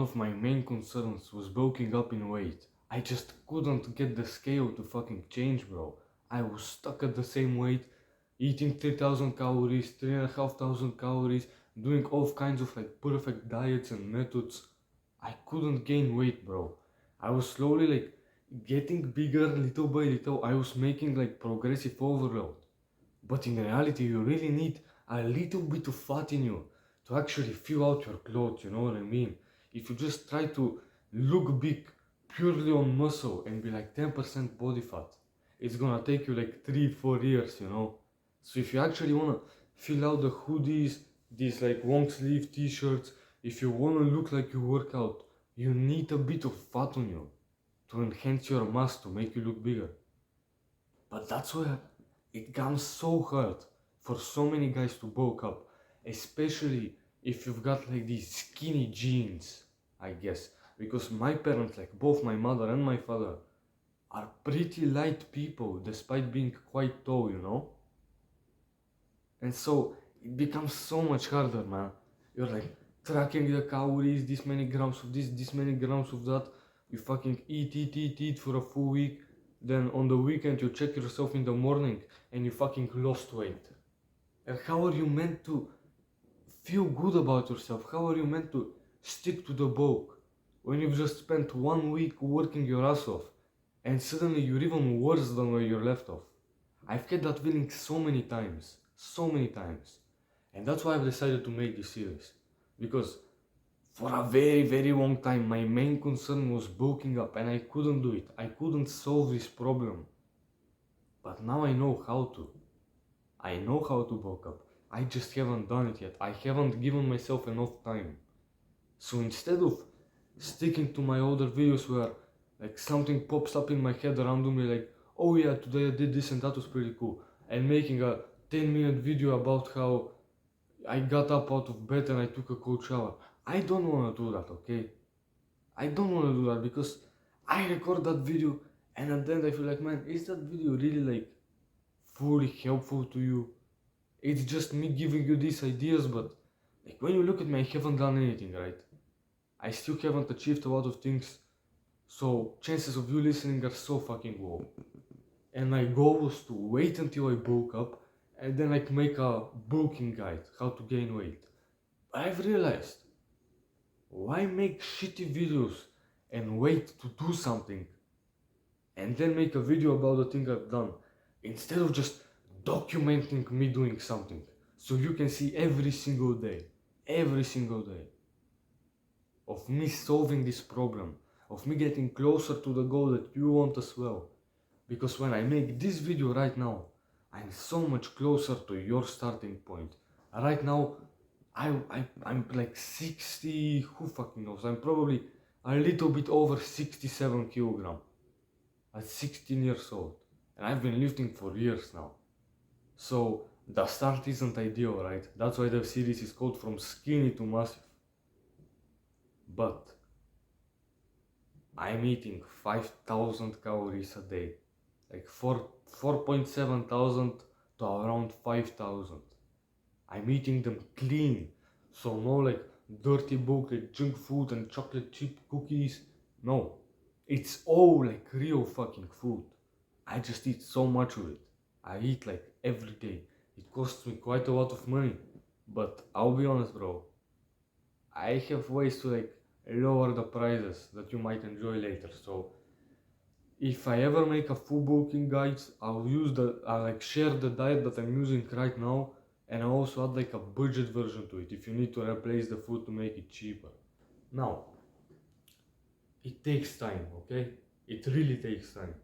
of my main concerns was bulking up in weight. I just couldn't get the scale to fucking change, bro. I was stuck at the same weight, eating 3000 calories, 3500 calories, doing all kinds of like perfect diets and methods. I couldn't gain weight, bro. I was slowly like getting bigger little by little. I was making like progressive overload. But in reality, you really need a little bit of fat in you to actually fill out your clothes, you know what I mean? If you just try to look big purely on muscle and be like 10% body fat, it's gonna take you like 3-4 years, you know? So if you actually wanna fill out the hoodies, these like long sleeve t-shirts, if you wanna look like you work out, you need a bit of fat on you to enhance your mass to make you look bigger. But that's where it comes so hard for so many guys to bulk up, especially if you've got like these skinny genes, I guess. Because my parents, like both my mother and my father, are pretty light people despite being quite tall, you know? And so it becomes so much harder, man. You're like tracking the calories, this many grams of this many grams of that. You fucking eat for a full week. Then on the weekend you check yourself in the morning and you fucking lost weight. And how are you meant to feel good about yourself? How are you meant to stick to the bulk when you've just spent 1 week working your ass off and suddenly you're even worse than where you're left off? I've had that feeling so many times. And that's why I've decided to make this series. Because for a very long time my main concern was bulking up and I couldn't do it. I couldn't solve this problem. But now I know how to. I know how to bulk up. I just haven't done it yet. I haven't given myself enough time. So instead of sticking to my older videos where like something pops up in my head randomly like, oh yeah, today I did this and that was pretty cool, and making a 10-minute video about how I got up out of bed and I took a cold shower. I don't want to do that, okay? I don't want to do that because I record that video and at the end I feel like, man, is that video really like fully helpful to you? It's just me giving you these ideas, but like when you look at me, I haven't done anything, right? I still haven't achieved a lot of things, so chances of you listening are so fucking low. And my goal was to wait until I bulk up and then like make a bulking guide, how to gain weight. But I've realized, why make shitty videos and wait to do something and then make a video about the thing I've done instead of just documenting me doing something so you can see every single day of me solving this problem, of me getting closer to the goal that you want as well. Because when I make this video right now, I'm so much closer to your starting point. Right now, I'm like 60, who fucking knows, I'm probably a little bit over 67 kilogram at 16 years old. And I've been lifting for years now. So the start isn't ideal, right? That's why the series is called From Skinny to Massive. But I'm eating 5,000 calories a day. Like 4.7 thousand to around 5,000. I'm eating them clean. So no like dirty bulk like junk food and chocolate chip cookies. No. It's all like real fucking food. I just eat so much of it. I eat like every day. It costs me quite a lot of money. But I'll be honest, bro. I have ways to like lower the prices that you might enjoy later. So if I ever make a full bulking guide, I'll like share the diet that I'm using right now, and I'll also add like a budget version to it if you need to replace the food to make it cheaper. Now, it takes time, okay? It really takes time.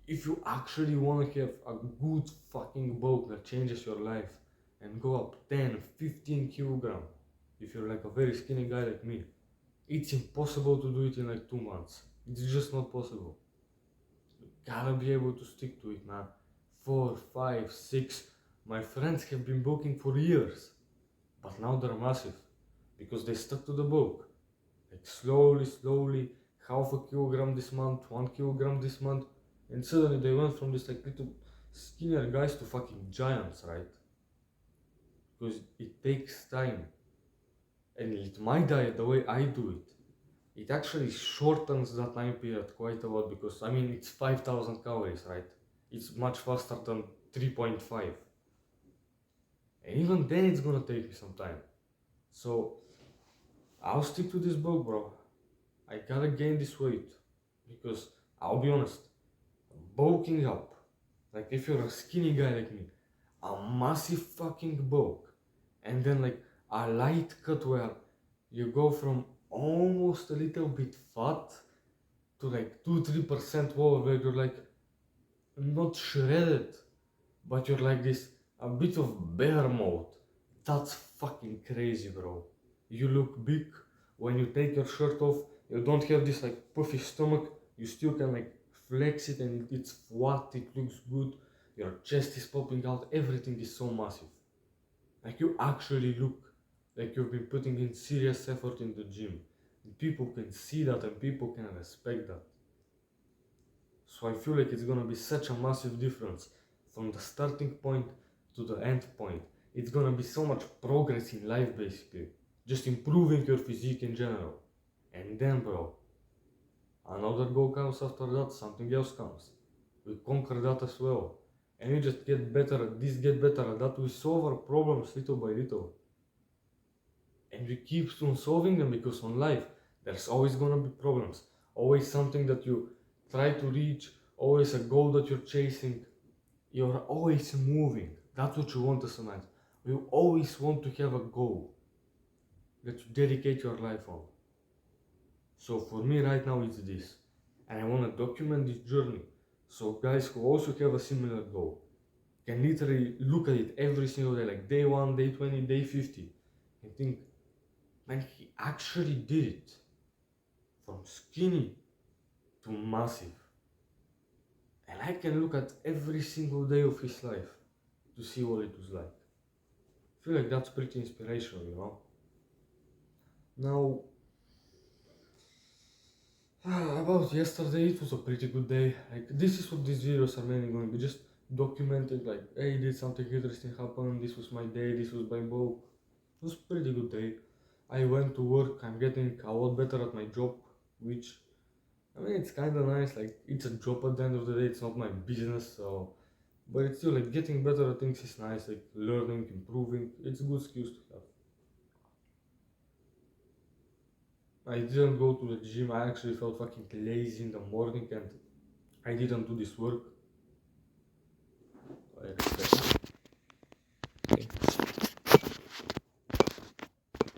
If you actually want to have a good fucking bulk that changes your life and go up 10, 15 kilogram, if you're like a very skinny guy like me, it's impossible to do it in like 2 months. It's just not possible. You gotta be able to stick to it, man. 4, 5, 6. My friends have been bulking for years, but now they're massive because they stuck to the bulk. Like slowly, half a kilogram this month, 1 kilogram this month, and suddenly they went from this like little skinnier guys to fucking giants, right? Because it takes time. And with my diet, the way I do it, it actually shortens that time period quite a lot because I mean it's 5,000 calories, right? It's much faster than 3.5. And even then it's gonna take me some time. So I'll stick to this bulk, bro. I gotta gain this weight because I'll be honest, bulking up, like if you're a skinny guy like me, a massive fucking bulk, and then like a light cut where you go from almost a little bit fat to like 2-3% lower where you're like not shredded, but you're like this a bit of bear mode. That's fucking crazy, bro. You look big when you take your shirt off. You don't have this like puffy stomach. You still can like flex it and it's flat. It looks good. Your chest is popping out. Everything is so massive. Like you actually look like you've been putting in serious effort in the gym. And people can see that and people can respect that. So I feel like it's gonna be such a massive difference from the starting point to the end point. It's gonna be so much progress in life basically. Just improving your physique in general. And then bro, another goal comes after that, something else comes. We conquer that as well. And we just get better at this, get better at that. We solve our problems little by little. And we keep on solving them because on life there's always gonna be problems. Always something that you try to reach, always a goal that you're chasing. You're always moving. That's what you want as a man. You always want to have a goal that you dedicate your life on. So for me right now it's this. And I want to document this journey. So guys who also have a similar goal can literally look at it every single day, like day 1, day 20, day 50, and think, man, he actually did it. From skinny to massive. And I can look at every single day of his life to see what it was like. I feel like that's pretty inspirational, you know? Now, about yesterday, it was a pretty good day. Like, this is what these videos are mainly going to be, just documenting, like, hey, did something interesting happen, this was my day, this was my bulk. It was a pretty good day. I went to work, I'm getting a lot better at my job, which, I mean, it's kind of nice, like, it's a job at the end of the day, it's not my business, so, but it's still, like, getting better at things is nice, like, learning, improving, it's good skills to have. I didn't go to the gym, I actually felt fucking lazy in the morning and I didn't do this work.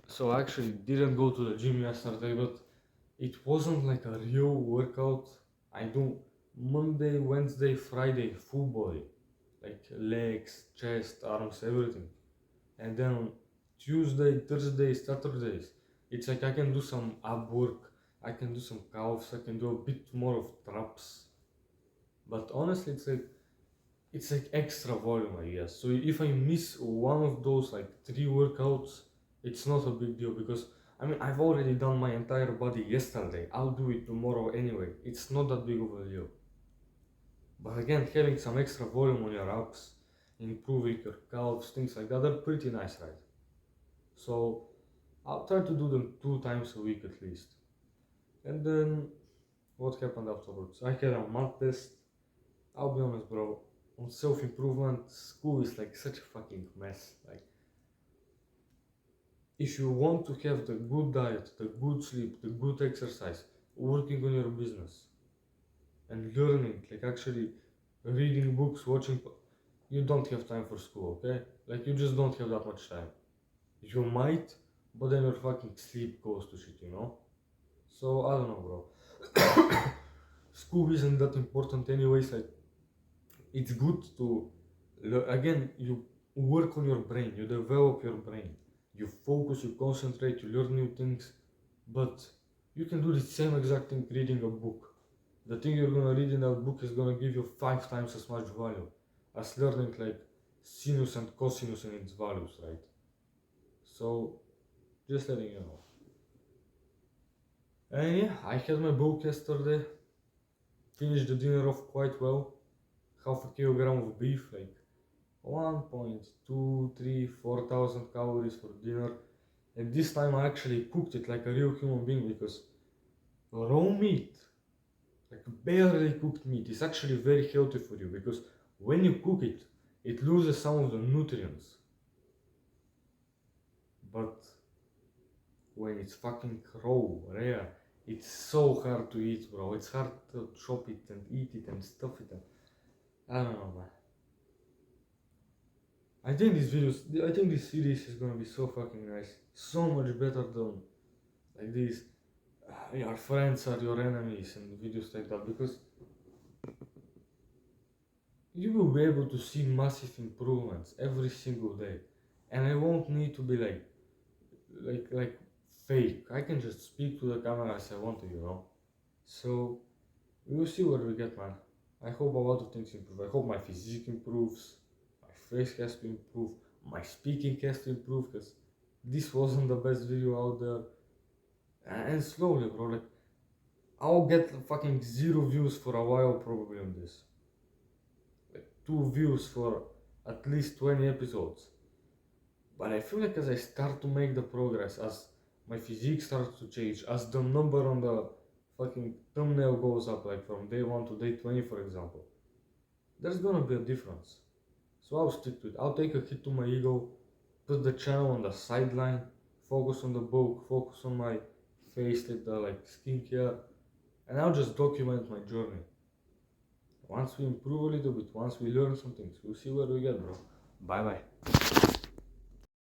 So I actually didn't go to the gym yesterday, but it wasn't like a real workout. I do Monday, Wednesday, Friday, full body. Like legs, chest, arms, everything. And then on Tuesday, Thursday, Saturdays, it's like I can do some ab work, I can do some calves, I can do a bit more of traps. But honestly, it's like extra volume, I guess. So if I miss one of those like 3 workouts, it's not a big deal because I mean I've already done my entire body yesterday. I'll do it tomorrow anyway. It's not that big of a deal. But again, having some extra volume on your abs, improving your calves, things like that are pretty nice, right? So I'll try to do them 2 times a week at least. And then what happened afterwards? I had a math test. I'll be honest, bro. On self-improvement, school is like such a fucking mess. Like, if you want to have the good diet, the good sleep, the good exercise, working on your business, and learning, like actually reading books, watching, you don't have time for school, okay? Like, you just don't have that much time. You might, but then your fucking sleep goes to shit, you know? So, I don't know, bro. School isn't that important anyways, like, it's good to, again, you work on your brain, you develop your brain, you focus, you concentrate, you learn new things, but you can do the same exact thing reading a book. The thing you're gonna read in that book is gonna give you 5 times as much value as learning like sinus and cosinus and its values, right? So, just letting you know. And yeah, I had my book yesterday, finished the dinner off quite well, half a kilogram of beef, like 1.2, 3, 4,000 calories for dinner, And this time I actually cooked it like a real human being, because raw meat, like barely cooked meat, is actually very healthy for you, because when you cook it, it loses some of the nutrients. But when it's fucking raw, rare, it's so hard to eat, bro. It's hard to chop it and eat it and stuff it. And I don't know, man. I think this series is gonna be so fucking nice. So much better than like these. Your friends are your enemies and videos like that, because you will be able to see massive improvements every single day, and I won't need to be like fake. I can just speak to the camera as I want to, you know. So we will see what we get, man. I hope a lot of things improve. I hope my physique improves, my face has to improve, my speaking has to improve, because this wasn't the best video out there. And slowly, bro, like I'll get fucking 0 views for a while probably on this. Like 2 views for at least 20 episodes. But I feel like as I start to make the progress, as my physique starts to change, as the number on the fucking thumbnail goes up, like from day 1 to day 20, for example, there's gonna be a difference. So I'll stick to it. I'll take a hit to my ego, put the channel on the sideline, focus on the book, focus on my face, like skincare, and I'll just document my journey. Once we improve a little bit, once we learn some things, we'll see where we get, bro. Bye bye.